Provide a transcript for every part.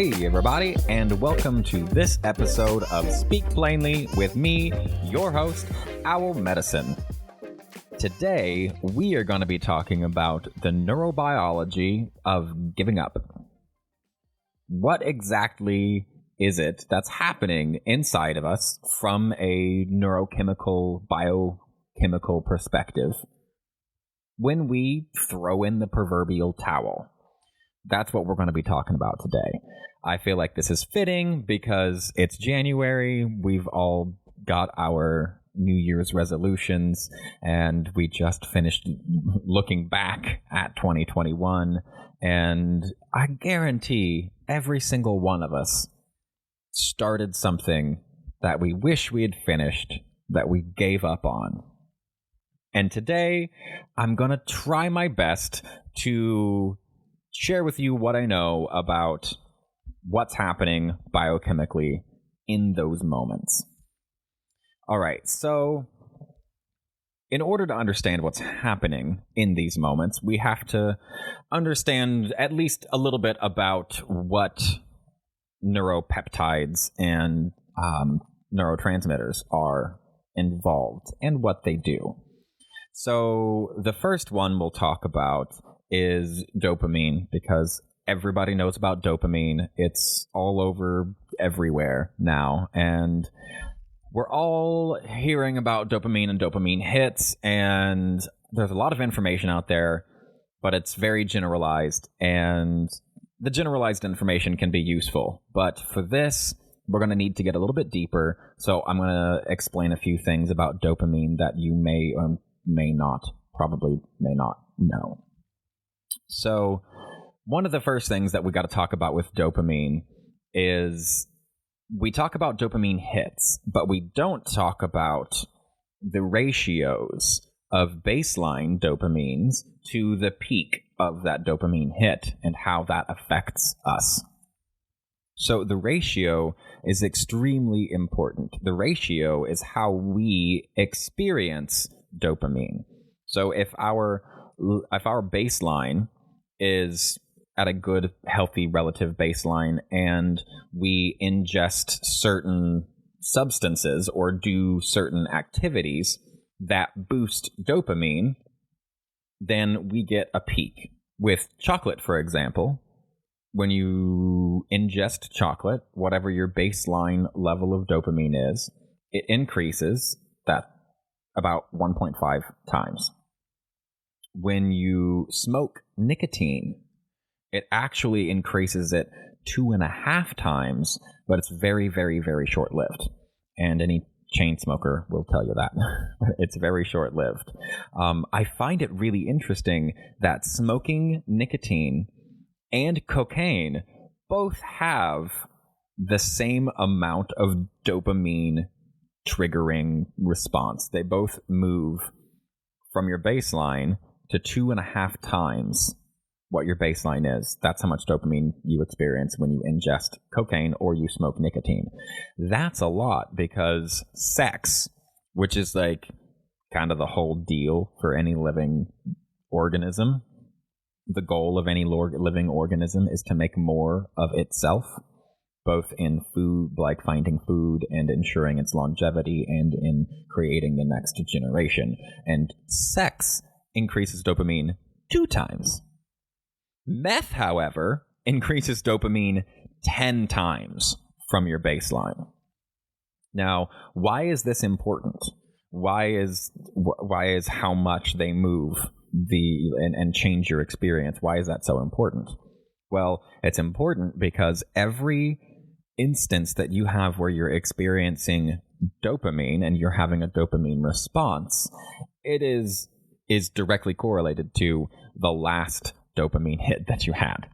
Hey, everybody, and welcome to this episode of Speak Plainly with me, your host, Owl Medicine. Today, we are going to be talking about the neurobiology of giving up. What exactly is it that's happening inside of us from a neurochemical, biochemical perspective when we throw in the proverbial towel? That's what we're going to be talking about today. I feel like this is fitting because it's January. We've all got our New Year's resolutions, and we just finished looking back at 2021. And I guarantee every single one of us started something that we wish we had finished, that we gave up on. And today, I'm going to try my best to share with you what I know about what's happening biochemically in those moments. All right, so in order to understand what's happening in these moments, we have to understand at least a little bit about what neuropeptides and neurotransmitters are involved and what they do. So the first one we'll talk about is dopamine, because everybody knows about dopamine. It's all over everywhere now, and we're all hearing about dopamine and dopamine hits, and there's a lot of information out there, but it's very generalized, and the generalized information can be useful. But for this, we're going to need to get a little bit deeper, so I'm going to explain a few things about dopamine that you may or probably may not know. So one of the first things that we got to talk about with dopamine is we talk about dopamine hits, but we don't talk about the ratios of baseline dopamines to the peak of that dopamine hit and how that affects us. So the ratio is extremely important. The ratio is how we experience dopamine. So if our baseline is at a good, healthy, relative baseline, and we ingest certain substances or do certain activities that boost dopamine, then we get a peak. With chocolate, for example, when you ingest chocolate, whatever your baseline level of dopamine is, it increases that about 1.5 times. When you smoke nicotine, it actually increases it 2.5 times, but it's very, very, very short-lived. And any chain smoker will tell you that. It's very short-lived. I find it really interesting that smoking nicotine and cocaine both have the same amount of dopamine triggering response. They both move from your baseline to 2.5 times what your baseline is. That's how much dopamine you experience when you ingest cocaine or you smoke nicotine. That's a lot, because sex, which is like kind of the whole deal for any living organism, the goal of any living organism is to make more of itself, both in food, like finding food and ensuring its longevity, and in creating the next generation. And sex increases dopamine 2 times. Meth, however, increases dopamine 10 times from your baseline. Now, why is this important? Why is how much they move and change your experience? Why is that so important? Well, it's important because every instance that you have where you're experiencing dopamine and you're having a dopamine response, it is directly correlated to the last dopamine hit that you had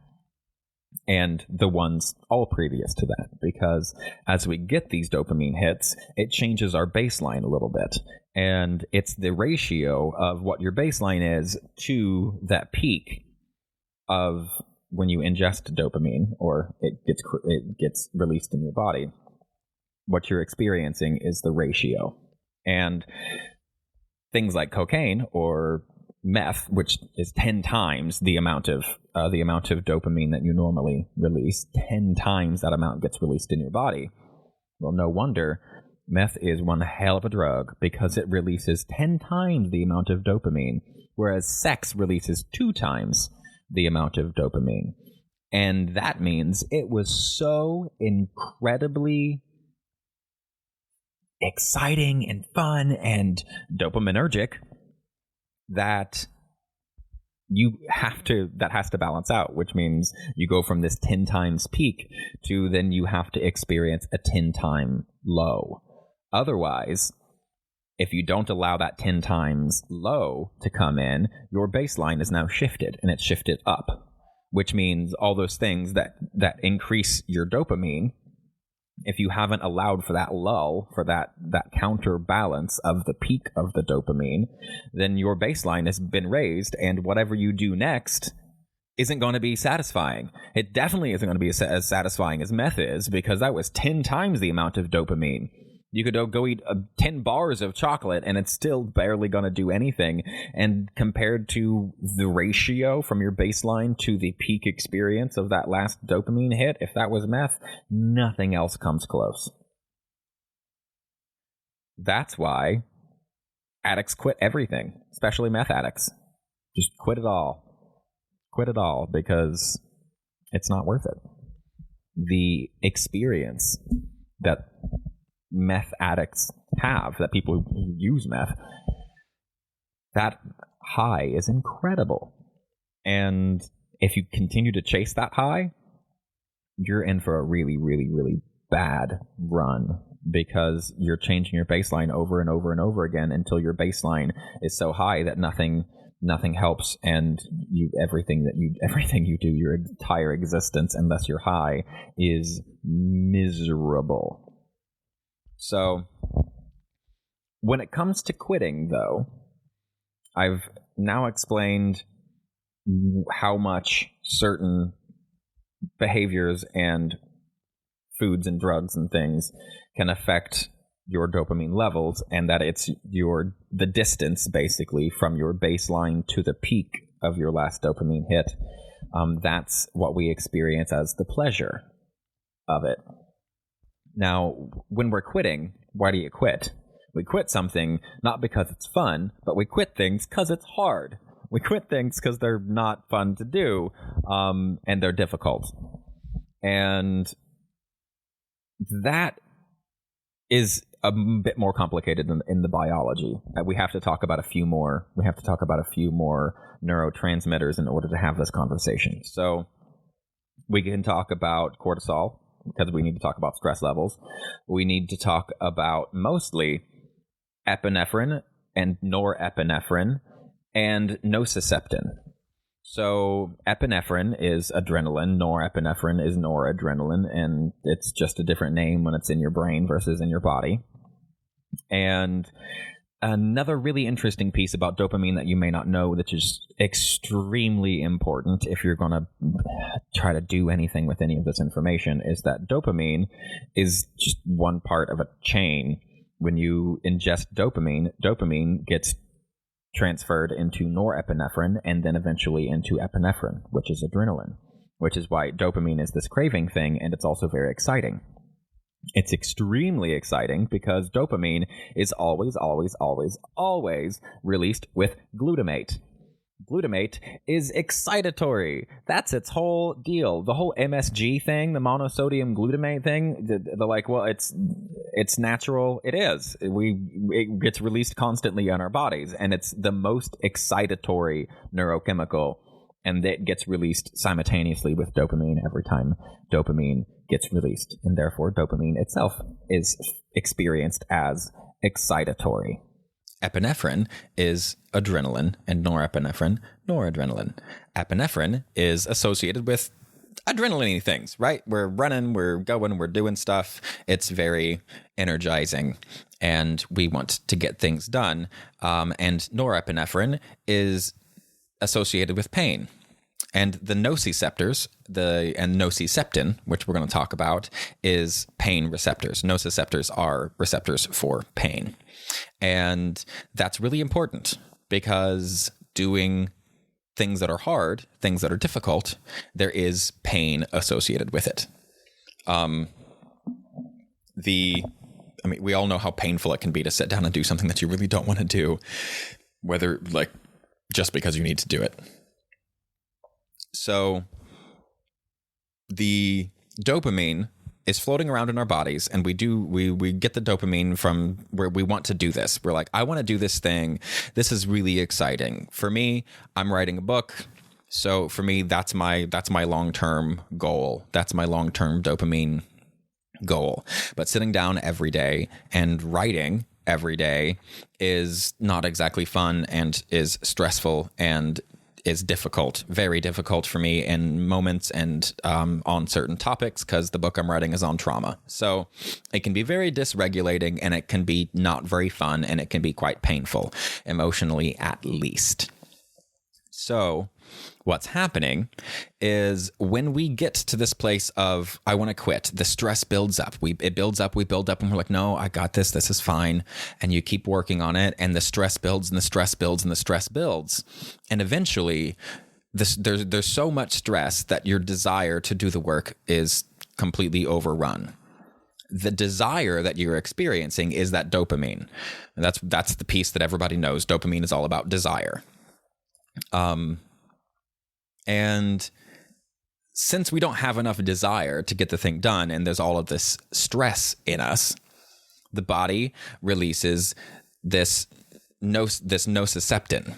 and the ones all previous to that, because as we get these dopamine hits, it changes our baseline a little bit, and it's the ratio of what your baseline is to that peak of when you ingest dopamine or it gets released in your body. What you're experiencing is the ratio. And things like cocaine or meth, which is 10 times the amount of dopamine that you normally release, 10 times that amount gets released in your body. Well, no wonder meth is one hell of a drug, because it releases 10 times the amount of dopamine, whereas sex releases 2 times the amount of dopamine. And that means it was so incredibly exciting and fun and dopaminergic that that has to balance out, which means you go from this 10 times peak to then you have to experience a 10 time low. Otherwise, if you don't allow that 10 times low to come in, your baseline is now shifted, and it's shifted up, which means all those things that increase your dopamine, if you haven't allowed for that lull, for that counterbalance of the peak of the dopamine, then your baseline has been raised, and whatever you do next isn't going to be satisfying. It definitely isn't going to be as satisfying as meth is, because that was 10 times the amount of dopamine. You could go eat 10 bars of chocolate and it's still barely going to do anything. And compared to the ratio from your baseline to the peak experience of that last dopamine hit, if that was meth, nothing else comes close. That's why addicts quit everything, especially meth addicts. Just quit it all. Quit it all, because it's not worth it. The experience that meth addicts have, that people who use meth, that high is incredible. And if you continue to chase that high, you're in for a really, really, really bad run, because you're changing your baseline over and over and over again until your baseline is so high that nothing helps, and everything you do, your entire existence, unless you're high, is miserable. So, when it comes to quitting, though, I've now explained how much certain behaviors and foods and drugs and things can affect your dopamine levels, and that it's the distance, basically, from your baseline to the peak of your last dopamine hit. That's what we experience as the pleasure of it. Now, when we're quitting, why do you quit? We quit something not because it's fun, but we quit things because it's hard. We quit things because they're not fun to do, and they're difficult. And that is a bit more complicated in the biology. We have to talk about a few more. We have to talk about a few more neurotransmitters in order to have this conversation. So we can talk about cortisol, because we need to talk about stress levels. We need to talk about mostly epinephrine and nor-epinephrine and nociceptin. So epinephrine is adrenaline, norepinephrine is noradrenaline, and it's just a different name when it's in your brain versus in your body. And another really interesting piece about dopamine that you may not know, which is extremely important if you're going to try to do anything with any of this information, is that dopamine is just one part of a chain. When you ingest dopamine gets transferred into norepinephrine and then eventually into epinephrine, which is adrenaline, which is why dopamine is this craving thing, and it's also very exciting. It's extremely exciting because dopamine is always, always, always, always released with glutamate. Glutamate is excitatory. That's its whole deal. The whole MSG thing, the monosodium glutamate thing, they're like, well, it's natural. It is. It gets released constantly in our bodies, and it's the most excitatory neurochemical, and it gets released simultaneously with dopamine every time dopamine gets released, and therefore dopamine itself is experienced as excitatory. Epinephrine is adrenaline, and norepinephrine, noradrenaline. Epinephrine is associated with adrenaline things, right? We're running, we're going, we're doing stuff. It's very energizing, and we want to get things done. And norepinephrine is associated with pain. And the nociceptors, and nociceptin, which we're going to talk about, is pain receptors. Nociceptors are receptors for pain. And that's really important because doing things that are hard, things that are difficult, there is pain associated with it. We all know how painful it can be to sit down and do something that you really don't want to do, whether like just because you need to do it. So the dopamine is floating around in our bodies, and we get the dopamine from where we want to do this. We're like, I want to do this thing. This is really exciting. For me, I'm writing a book. So for me, that's my long-term goal. That's my long-term dopamine goal. But sitting down every day and writing every day is not exactly fun and is stressful and is difficult, very difficult for me in moments and on certain topics, because the book I'm writing is on trauma. So it can be very dysregulating, and it can be not very fun, and it can be quite painful, emotionally at least. So what's happening is when we get to this place of, I want to quit, the stress builds up. It builds up, we build up, and we're like, no, I got this. This is fine. And you keep working on it, and the stress builds and the stress builds and the stress builds. And eventually there's so much stress that your desire to do the work is completely overrun. The desire that you're experiencing is that dopamine. And that's the piece that everybody knows. Dopamine is all about desire. And since we don't have enough desire to get the thing done, and there's all of this stress in us, the body releases this nociceptin.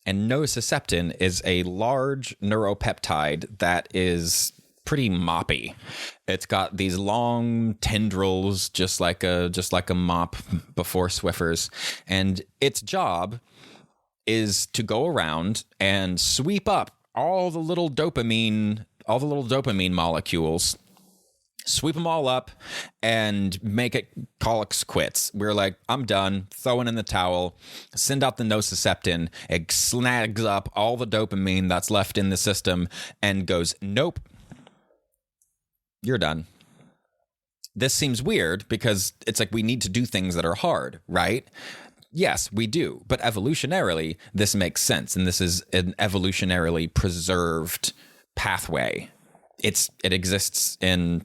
And nociceptin is a large neuropeptide that is pretty moppy. It's got these long tendrils, just like a mop before Swiffers, and its job is to go around and sweep up all the little dopamine molecules, sweep them all up and make it call it quits. We're like, I'm done, throwing in the towel, send out the nociceptin, it snags up all the dopamine that's left in the system and goes, nope, you're done. This seems weird because it's like we need to do things that are hard, right? Yes, we do. But evolutionarily, this makes sense. And this is an evolutionarily preserved pathway. It exists in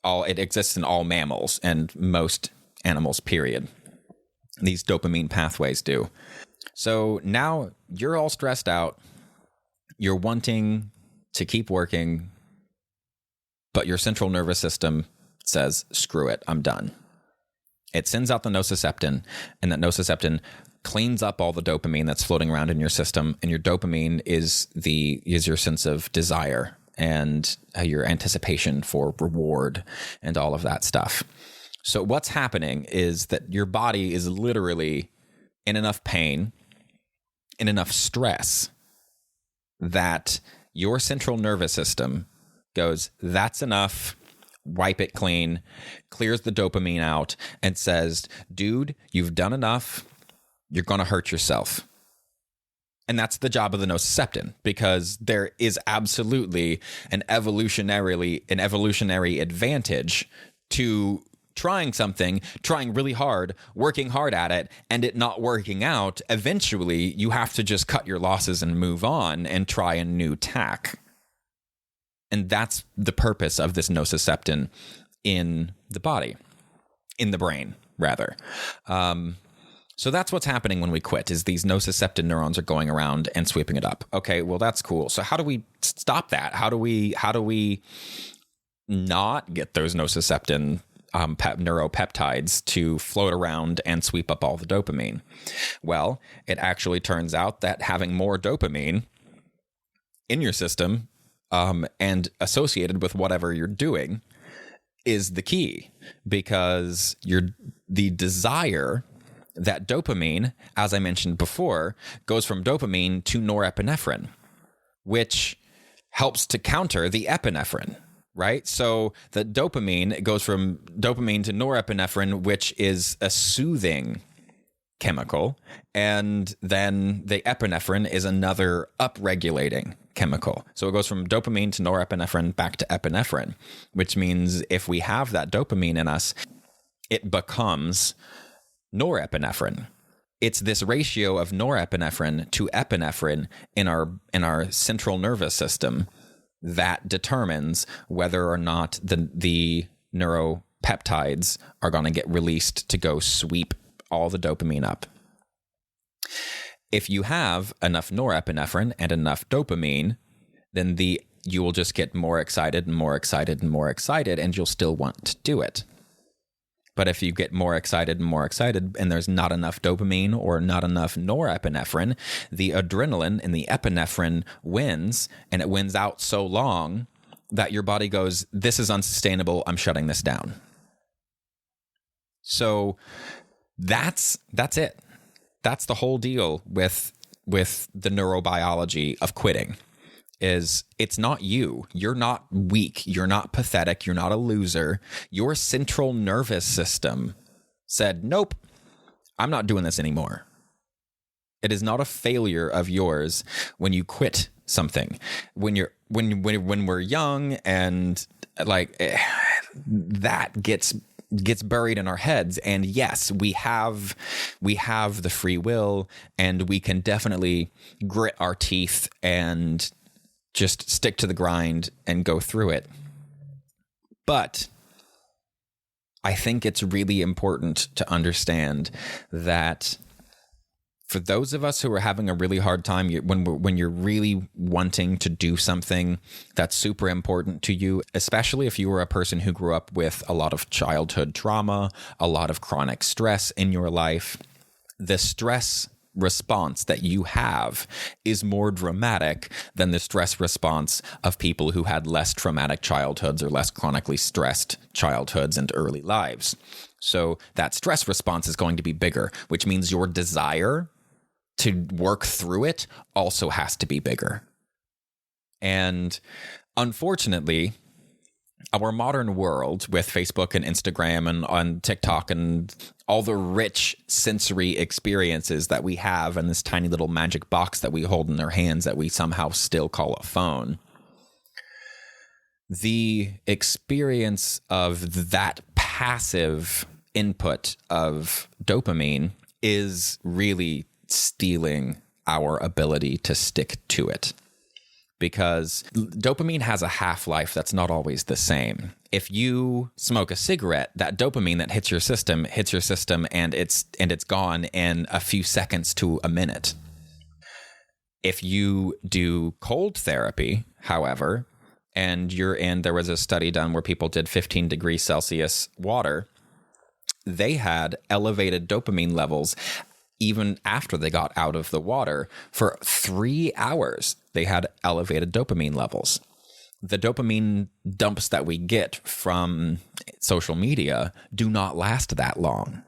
all mammals and most animals, period. These dopamine pathways do. So now you're all stressed out. You're wanting to keep working, but your central nervous system says, screw it, I'm done. It sends out the nociceptin, and that nociceptin cleans up all the dopamine that's floating around in your system. And your dopamine is your sense of desire and your anticipation for reward and all of that stuff. So what's happening is that your body is literally in enough pain, in enough stress, that your central nervous system goes, that's enough. Wipe it clean, clears the dopamine out, and says, dude, you've done enough. You're going to hurt yourself. And that's the job of the nociceptin, because there is absolutely an evolutionary advantage to trying something, trying really hard, working hard at it, and it not working out. Eventually, you have to just cut your losses and move on and try a new tack. And that's the purpose of this nociceptin in the body, in the brain, rather. So that's what's happening when we quit, is these nociceptin neurons are going around and sweeping it up. Okay, well, that's cool. So how do we stop that? How do we not get those nociceptin neuropeptides to float around and sweep up all the dopamine? Well, it actually turns out that having more dopamine in your system and associated with whatever you're doing is the key, because the desire, that dopamine, as I mentioned before, goes from dopamine to norepinephrine, which helps to counter the epinephrine, right? So the dopamine goes from dopamine to norepinephrine, which is a soothing chemical, and then the epinephrine is another upregulating chemical. So it goes from dopamine to norepinephrine back to epinephrine, which means if we have that dopamine in us, it becomes norepinephrine. it's this ratio of norepinephrine to epinephrine in our central nervous system that determines whether or not the neuropeptides are going to get released to go sweep all the dopamine up. If you have enough norepinephrine and enough dopamine, then you will just get more excited and more excited and more excited, and you'll still want to do it. But if you get more excited and there's not enough dopamine or not enough norepinephrine, the adrenaline and the epinephrine wins, and it wins out so long that your body goes, this is unsustainable, I'm shutting this down. So that's it. That's the whole deal with the neurobiology of quitting. Is it's not you. You're not weak. You're not pathetic. You're not a loser. Your central nervous system said, nope, I'm not doing this anymore. It is not a failure of yours when you quit something. When we're young and that gets buried in our heads. And yes, we have the free will, and we can definitely grit our teeth and just stick to the grind and go through it. But I think it's really important to understand that for those of us who are having a really hard time, when you're really wanting to do something that's super important to you, especially if you were a person who grew up with a lot of childhood trauma, a lot of chronic stress in your life, the stress response that you have is more dramatic than the stress response of people who had less traumatic childhoods or less chronically stressed childhoods and early lives. So that stress response is going to be bigger, which means your desire to work through it also has to be bigger. And unfortunately, our modern world with Facebook and Instagram and on TikTok and all the rich sensory experiences that we have in this tiny little magic box that we hold in our hands that we somehow still call a phone, the experience of that passive input of dopamine is really stealing our ability to stick to it. Because dopamine has a half-life that's not always the same. If you smoke a cigarette, that dopamine that hits your system and it's gone in a few seconds to a minute. If you do cold therapy, however, and there was a study done where people did 15 degrees Celsius water, they had elevated dopamine levels even after they got out of the water. For 3 hours, they had elevated dopamine levels. The dopamine dumps that we get from social media do not last that long.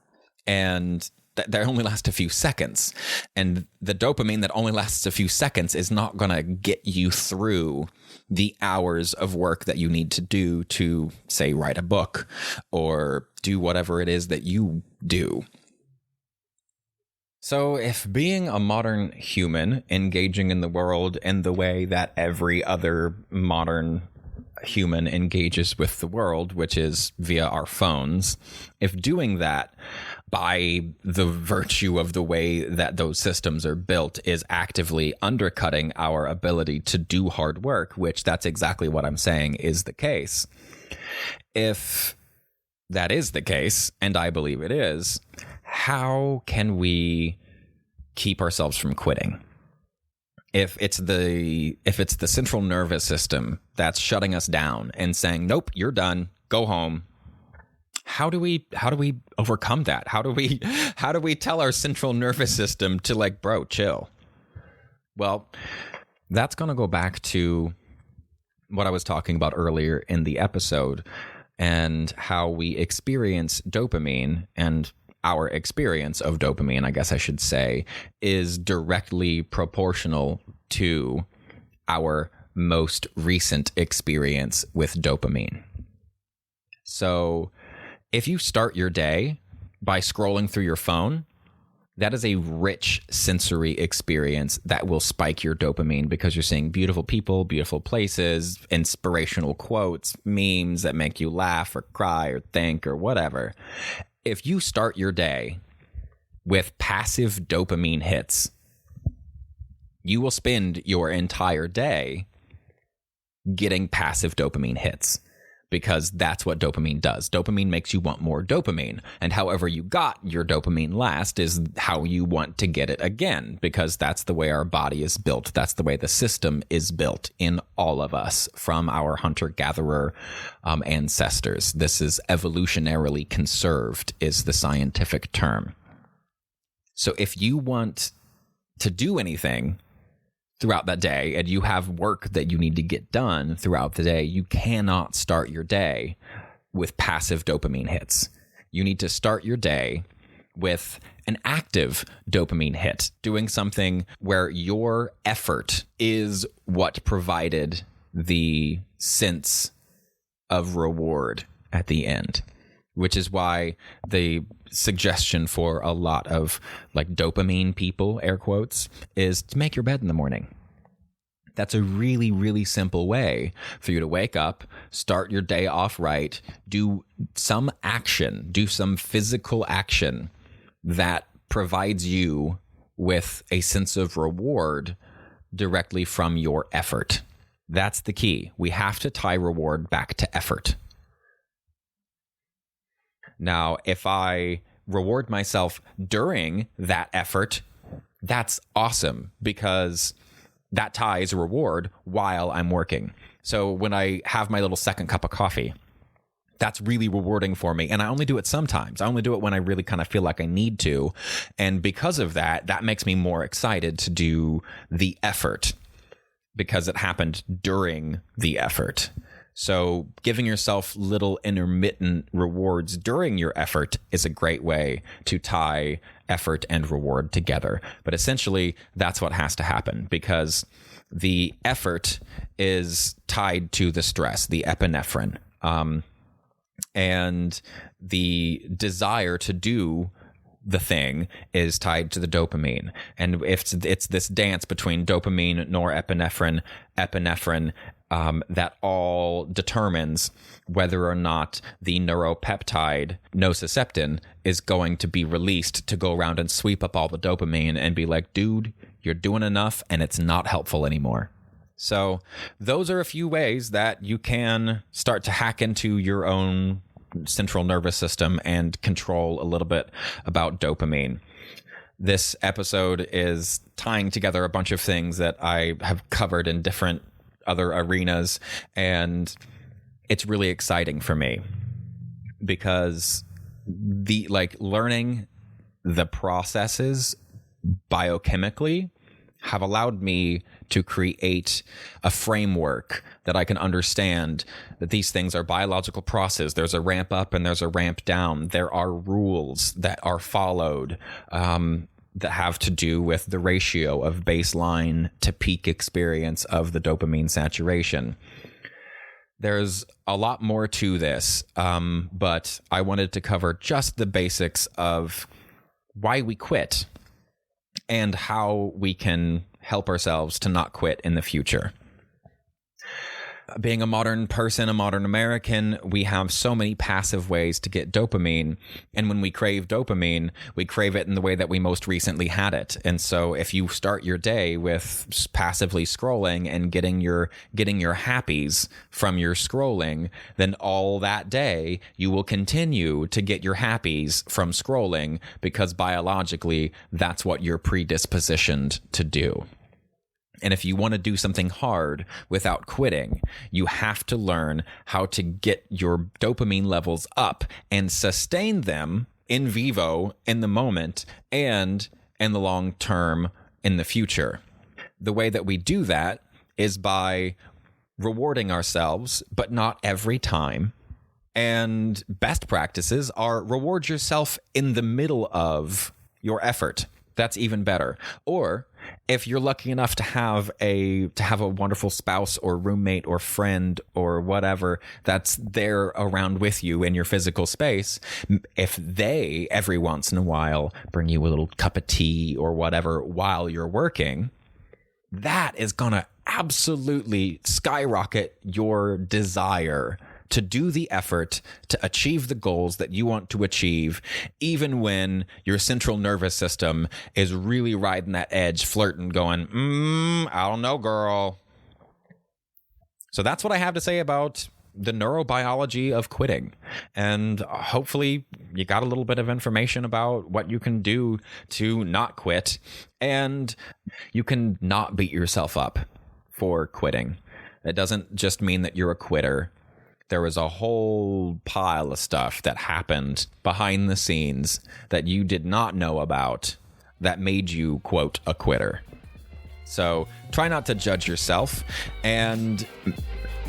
And they only last a few seconds. And the dopamine that only lasts a few seconds is not going to get you through the hours of work that you need to do to, say, write a book or do whatever it is that you do. So if being a modern human engaging in the world in the way that every other modern human engages with the world, which is via our phones, if doing that by the virtue of the way that those systems are built is actively undercutting our ability to do hard work, which that's exactly what I'm saying is the case. If that is the case, and I believe it is, how can we keep ourselves from quitting? If it's the central nervous system that's shutting us down and saying, nope, you're done, go home. How do we overcome that? How do we tell our central nervous system to bro, chill? Well, that's going to go back to what I was talking about earlier in the episode and how we experience dopamine, and our experience of dopamine, I guess I should say, is directly proportional to our most recent experience with dopamine. So if you start your day by scrolling through your phone, that is a rich sensory experience that will spike your dopamine because you're seeing beautiful people, beautiful places, inspirational quotes, memes that make you laugh or cry or think or whatever. If you start your day with passive dopamine hits. You will spend your entire day getting passive dopamine hits, because that's what dopamine does. Dopamine makes you want more dopamine. And however you got your dopamine last is how you want to get it again, because that's the way our body is built. That's the way the system is built in all of us from our hunter-gatherer ancestors. This is evolutionarily conserved, is the scientific term. So if you want to do anything throughout that day and you have work that you need to get done throughout the day, you cannot start your day with passive dopamine hits. You need to start your day with an active dopamine hit, doing something where your effort is what provided the sense of reward at the end, which is why the suggestion for a lot of like dopamine people, air quotes, is to make your bed in the morning. That's a really, really simple way for you to wake up, start your day off right, do some action, do some physical action that provides you with a sense of reward directly from your effort. That's the key. We have to tie reward back to effort. Now, if I reward myself during that effort, that's awesome, because that ties reward while I'm working. So when I have my little second cup of coffee, that's really rewarding for me. And I only do it sometimes. I only do it when I really kind of feel like I need to. And because of that, that makes me more excited to do the effort, because it happened during the effort. So giving yourself little intermittent rewards during your effort is a great way to tie effort and reward together. But essentially, that's what has to happen, because the effort is tied to the stress, the epinephrine, and the desire to do the thing is tied to the dopamine. And if it's this dance between dopamine, norepinephrine, epinephrine, that all determines whether or not the neuropeptide nociceptin is going to be released to go around and sweep up all the dopamine and be like, dude, you're doing enough and it's not helpful anymore. So those are a few ways that you can start to hack into your own central nervous system and control a little bit about dopamine. This episode is tying together a bunch of things that I have covered in different other arenas, and it's really exciting for me, because the learning the processes biochemically have allowed me to create a framework that I can understand that these things are biological processes. There's a ramp up and there's a ramp down. There are rules that are followed that have to do with the ratio of baseline to peak experience of the dopamine saturation. There's a lot more to this, but I wanted to cover just the basics of why we quit and how we can help ourselves to not quit in the future. Being a modern person, a modern American, we have so many passive ways to get dopamine. And when we crave dopamine, we crave it in the way that we most recently had it. And so if you start your day with passively scrolling and getting your happies from your scrolling, then all that day you will continue to get your happies from scrolling, because biologically that's what you're predispositioned to do. And if you want to do something hard without quitting, you have to learn how to get your dopamine levels up and sustain them in vivo in the moment and in the long term in the future. The way that we do that is by rewarding ourselves, but not every time. And best practices are reward yourself in the middle of your effort. That's even better. Or if you're lucky enough to have a wonderful spouse or roommate or friend or whatever that's there around with you in your physical space, if they every once in a while bring you a little cup of tea or whatever while you're working, that is going to absolutely skyrocket your desire to do the effort to achieve the goals that you want to achieve, even when your central nervous system is really riding that edge, flirting, going, I don't know, girl. So that's what I have to say about the neurobiology of quitting. And hopefully you got a little bit of information about what you can do to not quit, and you can not beat yourself up for quitting. It doesn't just mean that you're a quitter. There was a whole pile of stuff that happened behind the scenes that you did not know about that made you, quote, a quitter. So try not to judge yourself. And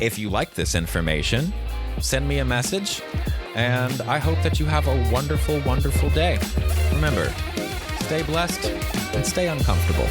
if you like this information, send me a message. And I hope that you have a wonderful, wonderful day. Remember, stay blessed and stay uncomfortable.